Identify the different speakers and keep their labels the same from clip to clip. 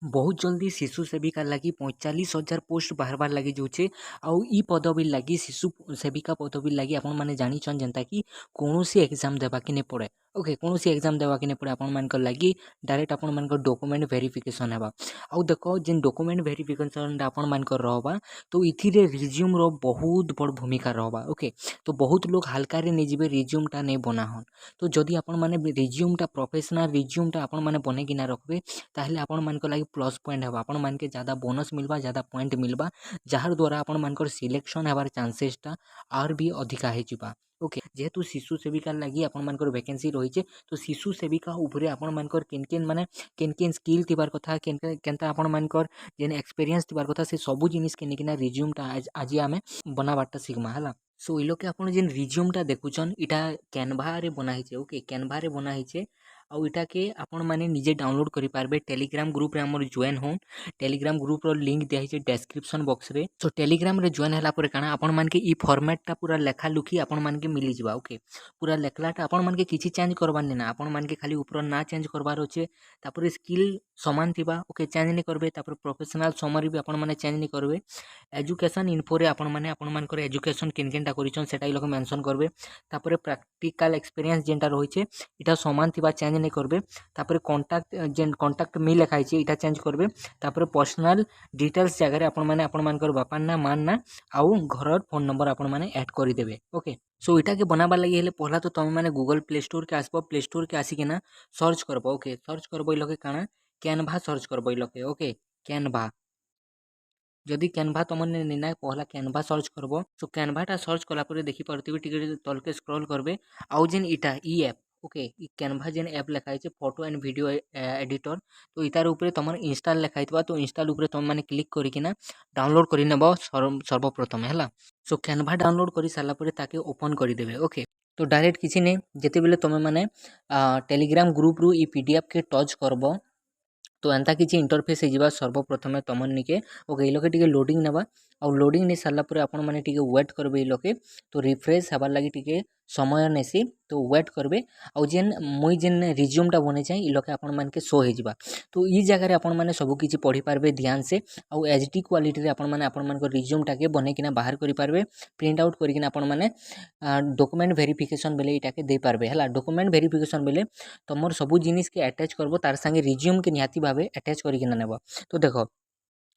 Speaker 1: बहुत जल्दी शिशु सेविका लगी 45,000 पोस्ट बाहर लगी जाऊे। आउ ई पदवी लगी शिशु सेविका पदवी लगी आपण मैंने जानिछन जेनता कि कौन सी एग्जाम देवा कि नहीं पड़े। ओके, कौन सी एग्जाम देवा कि नहीं पड़े आपण मान लगी डायरेक्ट आपण मान डॉक्यूमेंट वेरिफिकेशन है। आउ देखो जेन डॉक्यूमेंट वेरिफिकेशन आपण मान रहबा तो इथिरे रिज्यूम रो बहुत बड़ भूमिका रहबा। ओके, तो बहुत लोग हल्का रे नहीं जिवे रिज्यूम टा नहीं बना हन। तो जदि आपण माने रिज्यूम टा प्रोफेशनल रिज्यूम टा आपण माने बने कि ना रखबे ताहले आपण मान लगी प्लस पॉइंट है। आपण मान के ज्यादा बोनस मिलबा, ज्यादा पॉइंट मिलबा, जार द्वारा आपण मान सिलेक्शन हेबार चांसेस टा आर भी अधिका है जिबा। ओके, जेहेतु शिशु सेविका लगी आपण मान वैकेंसी रही है तो शिशु सेविका उपरे आपण मान केन माने केन स्किल थिबार कथा केनता आपण मान जेन एक्सपीरियंस थिबार कथा से सबु जिनिस के निकिना रिज्यूम टा आज आमे बनाबाटा सिग्मा हला। सो इलो के आपण जेन रिज्यूम टा देखुचन इटा कैनवा रे बना हिचे। ओके, कैनवा रे बना हिचे आउ इटा के आपण माने निजे डाउनलोड करि पारबे। टेलीग्राम ग्रुप रे हमर जॉइन होन। टेलीग्राम ग्रुप रो लिंक दिया हिचे डिस्क्रिप्शन बॉक्स रे। सो टेलीग्राम रे जॉइन हला पर काना आपण मान के ई फॉर्मेट टा पूरा लेखा लुखी आपण मान के मिली जिबा। ओके, पूरा लेखलाटा आपण मान के किछि चेंज करबार नै ना, आपण मान के खाली ऊपर ना चेंज करबार होचे। तापर स्किल समान थिबा। ओके, चेंज नै करबे। तापर प्रोफेशनल समरी भी आपण माने चेंज नै करबे। एजुकेशन इन्फो रे आपण मान एजुकेशन किन किनटा करिछन सेटा लोग मेंशन करबे। तापर प्रैक्टिकल एक्सपीरियंस जेनटा रहिछे इटा समान थिबा, चेंज नै करबे। तापर कांटेक्ट जेन कांटेक्ट मी लिखा है इटा चेंज करबे। तापर पर्सनल डिटेल्स जगह रे आपण मानकर बापा ना मान ना आउ घर फोन नंबर आपण माने ऐड कर देबे। ओके, सो इटा के बनाबा लगी हेले पहला तो तुम माने गूगल प्ले स्टोर के आसबो। प्ले स्टोर के आसिकिना सर्च करबो। ओके, सर्च करबो लोके काना कैनवा सर्च करबो लोके। ओके, कैनवा जदि कैनवा तुमने निना पहला कैनवा सर्च करबो। सो कैनवाटा सर्च कला पर देखि परथिबे टिके तलके स्क्रॉल करबे। आउ जेन इटा ई ऐप ओके ई कैनवा जेन ऐप लिखा है फोटो एंड वीडियो एडिटर तो इतार ऊपर तुम इंस्टॉल लिखा है तो इंस्टॉल ऊपर तुम मैंने क्लिक करकिना डाउनलोड कर नेब सर्वप्रथम है। सो कैनवा डाउनलोड कर सारा पर ताके ओपन करदेवे। ओके, तो डायरेक्ट किसी नहीं जिते बेले तुम मैंने टेलीग्राम ग्रुप रु ई पीडीएफ के टच करब तो एंता किसी इंटरफेस हो सर्वप्रथम तुम निके। ओके, लोके टिके लोडिंग नेबा आउ लोडिंग नहीं सारा पर आपण मैंने टिके वेट करबे। लोके तो रिफ्रेश हबार लगी टिके समय नेसी तो वेट करबे। आउ जेन मुई जेन रिज्यूमटा बने चाहिए लोके आपण मान के शो हो जावा। तो ई जगह रे आपण माने सब किछि पढ़ी पारबे ध्यान से। आउ एचडी क्वालिटी रे आपण माने आपण मान रिज्यूमटा के बने किना बाहर करि पारबे। प्रिंट आउट करिकिना आपण माने डॉक्यूमेंट वेरिफिकेशन बेले इटा के दे पारबे हला। डॉक्यूमेंट वेरिफिकेशन बेले तमर सब जिनिस के अटैच करबो तार संगे रिज्यूम के निहाती भाबे अटैच करिकिना नेबो। तो देखो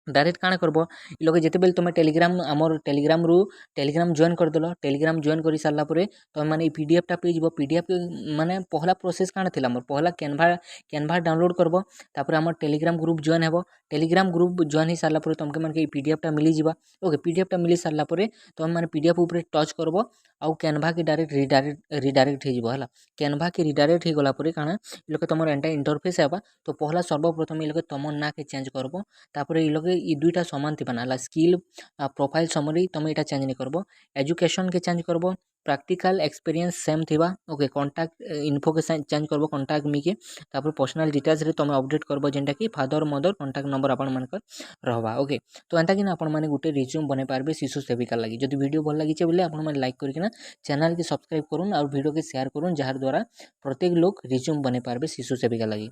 Speaker 1: डायरेक्ट काଣା करबो इ लोग जेते बेल तुम टेलीग्राम हमर टेलीग्राम रु टेलीग्राम जॉइन कर देलो। टेलीग्राम जॉइन करि सारला परे तुम माने पीडीएफ टा पे जिवो। पीडीएफ माने पहला प्रोसेस काଣା थिला हमर पहला कैनवा डाउनलोड करबो। तापर हमर टेलीग्राम ग्रुप जॉइन हेबो। टेलीग्राम ग्रुप जॉइन ही सारला परे तुमके माने पीडीएफ टा मिली जिवो। ओके, पीडीएफ टा मिली सारला परे तुम माने पीडीएफ ऊपर टच करबो आउ कैनवा के डायरेक्ट रिडायरेक्ट हे जिवो हला। कैनवा के रिडायरेक्ट हे गला परे काଣା इ लोग तुमर एंटा इंटरफेस हेबा। तो पहला सर्वप्रथम इ लोग तुम ना के चेंज करबो। तापर इ लोग ई दुईटा समान थिबा ना स्किल प्रोफाइल समरी तुम इटा चेंज नहीं करबो। एजुकेशन के चेंज करबो। प्रैक्टिकल एक्सपीरियंस सेम थिबा। ओके, कांटेक्ट इन्फो के चेंज करबो कांटेक्ट मी के। तापर पर्सनल डिटेल्स रे तुम अपडेट करबो जेंटा कि फादर मदर कांटेक्ट नंबर आपण मानकर रहबा। ओके, तो एंता कि आपण माने गुटे रिज्यूम बने पारबे शिशु सेविका लगी। जदि वीडियो भल लागिचे बोले आपण माने लाइक करकिना चैनल के सब्सक्राइब करूँ और वीडियो के शेयर करूँ जार द्वारा प्रत्येक लोग रिज्यूम बने पारबे शिशु सेविका लगी।